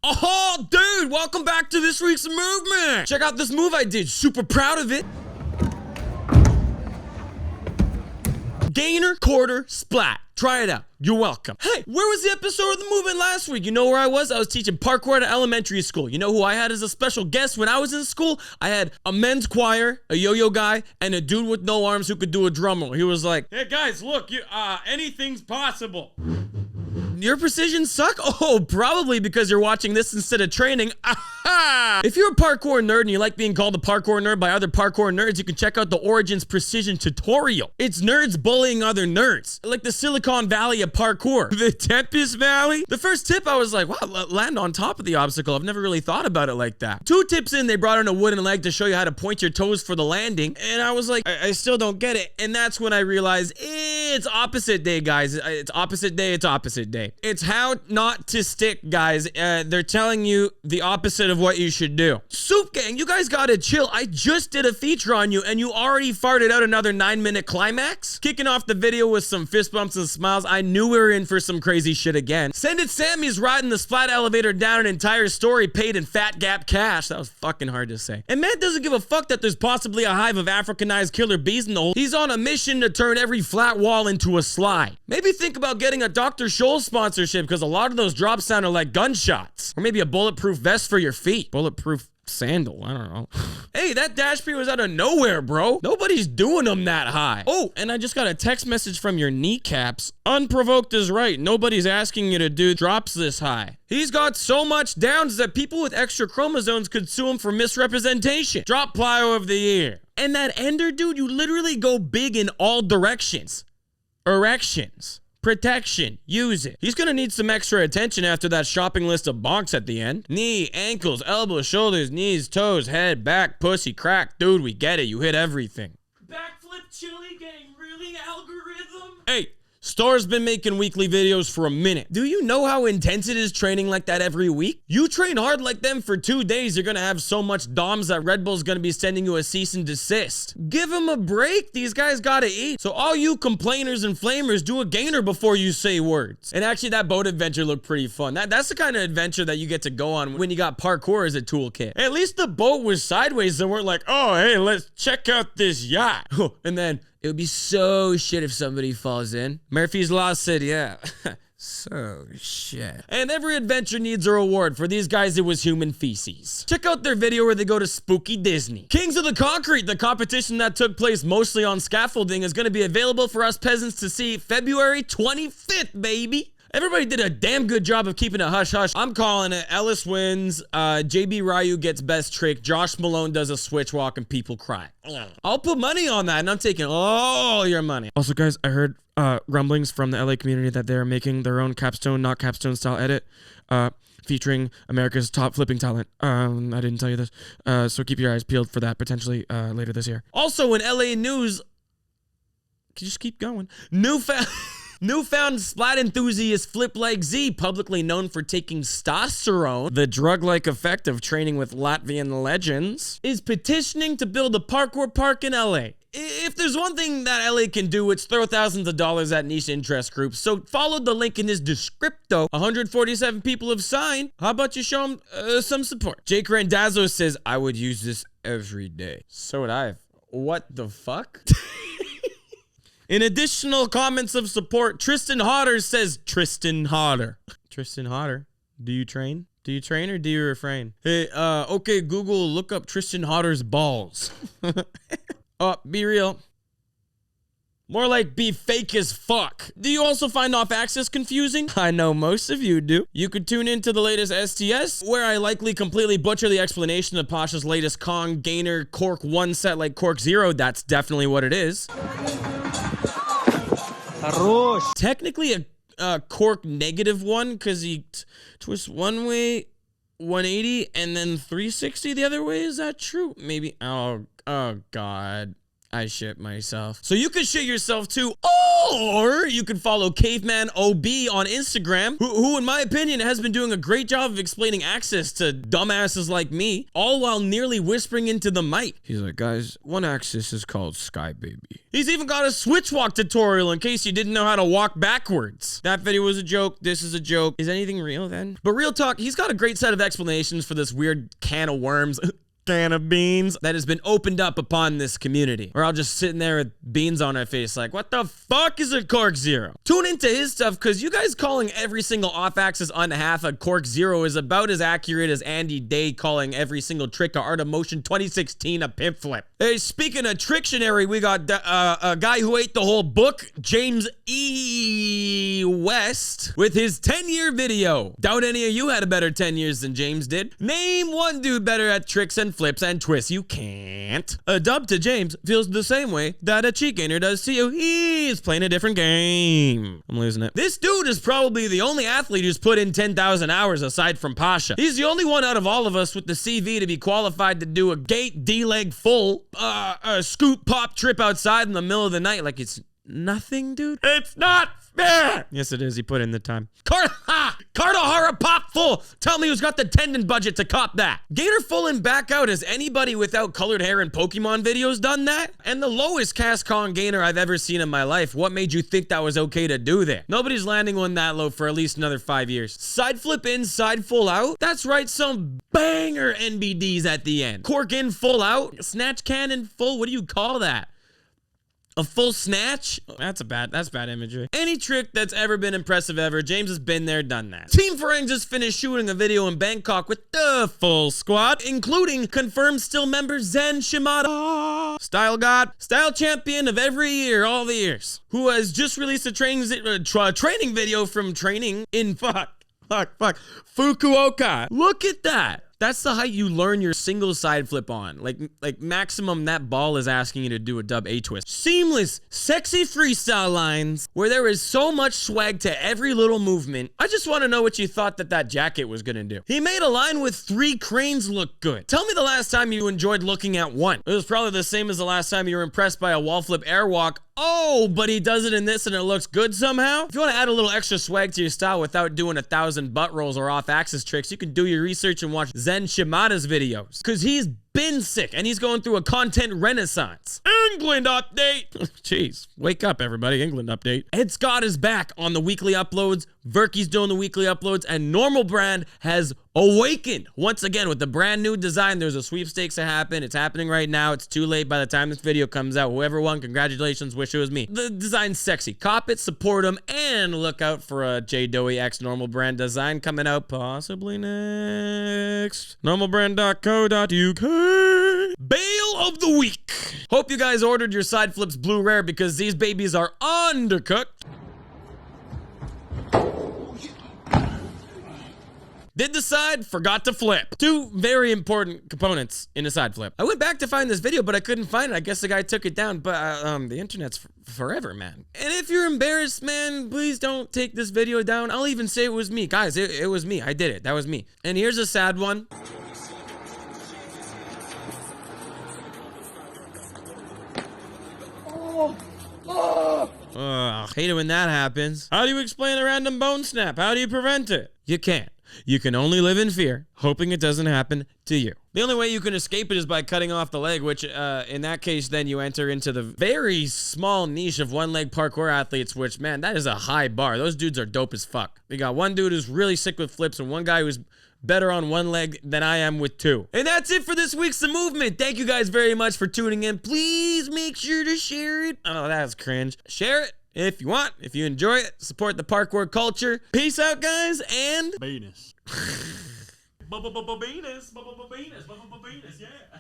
Oh, dude, welcome back to this week's movement. Check out this move I did. Super proud of it. Gainer, quarter, splat. Try it out. You're welcome. Hey, where was the episode of the movement last week? You know where I was? I was teaching parkour at an elementary school. You know who I had as a special guest when I was in school? I had a men's choir, a yo-yo guy, and a dude with no arms who could do a drum roll. He was like, "Hey guys, look, anything's possible." Your precision suck? Oh, probably because you're watching this instead of training. Aha! If you're a parkour nerd and you like being called a parkour nerd by other parkour nerds, you can check out the Origins Precision tutorial. It's nerds bullying other nerds, like the Silicon Valley of parkour. The Tempest Valley? The first tip, I was like, wow, land on top of the obstacle. I've never really thought about it like that. 2 tips in, they brought in a wooden leg to show you how to point your toes for the landing, and I was like, I still don't get it. And that's when I realized, it's opposite day, guys. It's opposite day, it's opposite day. It's how not to stick, guys. They're telling you the opposite of what you should do. Soup Gang, you guys gotta chill. I just did a feature on you and you already farted out another 9-minute climax? Kicking off the video with some fist bumps and smiles. I knew we were in for some crazy shit again. Send It Sammy's riding the splat elevator down an entire story paid in fat gap cash. That was fucking hard to say. And Matt doesn't give a fuck that there's possibly a hive of Africanized killer bees in the hole. He's on a mission to turn every flat wall into a slide. Maybe think about getting a Dr. Scholl sponsorship because a lot of those drops sounded like gunshots. Or maybe a bulletproof vest for your feet. Bulletproof sandal, I don't know. Hey, that dash P was out of nowhere, bro. Nobody's doing them that high. Oh, and I just got a text message from your kneecaps. Unprovoked is right. Nobody's asking you to do drops this high. He's got so much downs that people with extra chromosomes could sue him for misrepresentation. Drop plyo of the year. And that ender dude, you literally go big in all directions. Erections. Protection. Use it. He's gonna need some extra attention after that shopping list of bonks at the end. Knee, ankles, elbows, shoulders, knees, toes, head, back, pussy, crack. Dude, we get it. You hit everything. Backflip chili gang, really, algorithm? Hey. Star's been making weekly videos for a minute. Do you know how intense it is training like that every week? You train hard like them for 2 days, you're gonna have so much DOMs that Red Bull's gonna be sending you a cease and desist. Give them a break. These guys gotta eat. So all you complainers and flamers, do a gainer before you say words. And actually, that boat adventure looked pretty fun. That's the kind of adventure that you get to go on when you got parkour as a toolkit. At least the boat was sideways. They weren't like, oh, hey, let's check out this yacht. And then it would be so shit if somebody falls in. Murphy's Law said, yeah. So shit. And every adventure needs a reward. For these guys, it was human feces. Check out their video where they go to Spooky Disney. Kings of the Concrete, the competition that took place mostly on scaffolding, is going to be available for us peasants to see February 25th, baby. Everybody did a damn good job of keeping it hush-hush. I'm calling it. Ellis wins. JB Ryu gets best trick. Josh Malone does a switch walk and people cry. I'll put money on that and I'm taking all your money. Also, guys, I heard rumblings from the LA community that they're making their own capstone, not capstone style edit, featuring America's top flipping talent. I didn't tell you this. So keep your eyes peeled for that potentially later this year. Also in LA news, just keep going. Newfound splat enthusiast Flip Like Z, publicly known for taking stosterone, the drug-like effect of training with Latvian legends, is petitioning to build a parkour park in LA. If there's one thing that LA can do, it's throw thousands of dollars at niche interest groups. So follow the link in this descripto. 147 people have signed. How about you show them some support? Jake Randazzo says, I would use this every day. So would I. What the fuck? In additional comments of support, Tristan Hodder says, Tristan Hodder. Tristan Hodder, do you train? Do you train or do you refrain? Hey, okay, Google, look up Tristan Hodder's balls. Oh, be real. More like be fake as fuck. Do you also find off-axis confusing? I know most of you do. You could tune into the latest STS, where I likely completely butcher the explanation of Pasha's latest Kong Gainer Cork 1 set like Cork 0. That's definitely what it is. Technically a Cork -1 because he twists one way 180 and then 360 the other way. Is that true? Maybe. Oh God. I shit myself. So you could shit yourself too, or you could follow Caveman OB on Instagram, who in my opinion has been doing a great job of explaining access to dumbasses like me, all while nearly whispering into the mic. He's like, guys, one axis is called Sky Baby. He's even got a switch walk tutorial in case you didn't know how to walk backwards. That video was a joke. This is a joke. Is anything real then? But real talk, he's got a great set of explanations for this weird can of worms. Can of beans that has been opened up upon this community. We're all just sitting there with beans on our face like, what the fuck is a Cork Zero? Tune into his stuff because you guys calling every single off-axis unhalf a Cork Zero is about as accurate as Andy Day calling every single trick a Art of Motion 2016 a pimp flip. Hey, speaking of Trictionary, we got a guy who ate the whole book, James E. West, with his 10-year video. Doubt any of you had a better 10 years than James did. Name one dude better at tricks and flips and twists. You can't. A dub to James feels the same way that a cheat gainer does to you. He's playing a different game. I'm losing it. This dude is probably the only athlete who's put in 10,000 hours aside from Pasha. He's the only one out of all of us with the CV to be qualified to do a gate D-leg full, a scoop pop trip outside in the middle of the night like it's nothing, dude. It's not fair. Yes, it is. He put in the time. Cartahara pop full. Tell me who's got the tendon budget to cop that. Gator full and back out. Has anybody without colored hair in Pokemon videos done that? And the lowest cast con gainer I've ever seen in my life. What made you think that was okay to do there? Nobody's landing one that low for at least another 5 years. Side flip in, side full out. That's right, some banger NBDs at the end. Cork in, full out. Snatch cannon full. What do you call that? A full snatch? That's bad imagery. Any trick that's ever been impressive ever, James has been there, done that. Team Farang just finished shooting a video in Bangkok with the full squad, including confirmed still member Zen Shimada, style god, style champion of every year, all the years, who has just released a training video from training in Fukuoka. Look at that. That's the height you learn your single side flip on. Like maximum that ball is asking you to do a dub A twist. Seamless, sexy freestyle lines where there is so much swag to every little movement. I just want to know what you thought that jacket was gonna do. He made a line with 3 cranes look good. Tell me the last time you enjoyed looking at one. It was probably the same as the last time you were impressed by a wall flip airwalk. Oh, but he does it in this and it looks good somehow? If you want to add a little extra swag to your style without doing 1,000 butt rolls or off-axis tricks, you can do your research and watch Zen Shimada's videos. Because he's been sick and he's going through a content renaissance. England update! Jeez, wake up everybody, England update. Ed Scott is back on the weekly uploads. Verky's doing the weekly uploads, and Normal Brand has awakened once again with the brand new design. There's a sweepstakes to happen. It's happening right now. It's too late by the time this video comes out. Whoever won, congratulations. Wish it was me. The design's sexy. Cop it, support them, and look out for a Dohy X Normal Brand design coming out possibly next. Normalbrand.co.uk. Bail of the week. Hope you guys ordered your side flips blue rare because these babies are undercooked. Did the side, forgot to flip. 2 very important components in a side flip. I went back to find this video, but I couldn't find it. I guess the guy took it down, but the internet's forever, man. And if you're embarrassed, man, please don't take this video down. I'll even say it was me. Guys, it was me. I did it. That was me. And here's a sad one. Hate it when that happens. How do you explain a random bone snap? How do you prevent it? You can't. You can only live in fear, hoping it doesn't happen to you. The only way you can escape it is by cutting off the leg, which in that case, then you enter into the very small niche of one-leg parkour athletes, which, man, that is a high bar. Those dudes are dope as fuck. We got one dude who's really sick with flips and one guy who's better on one leg than I am with 2. And that's it for this week's The Movement. Thank you guys very much for tuning in. Please make sure to share it. Oh, that was cringe. Share it if you want, if you enjoy it. Support the parkour culture. Peace out, guys, and... Venus. Venus, yeah.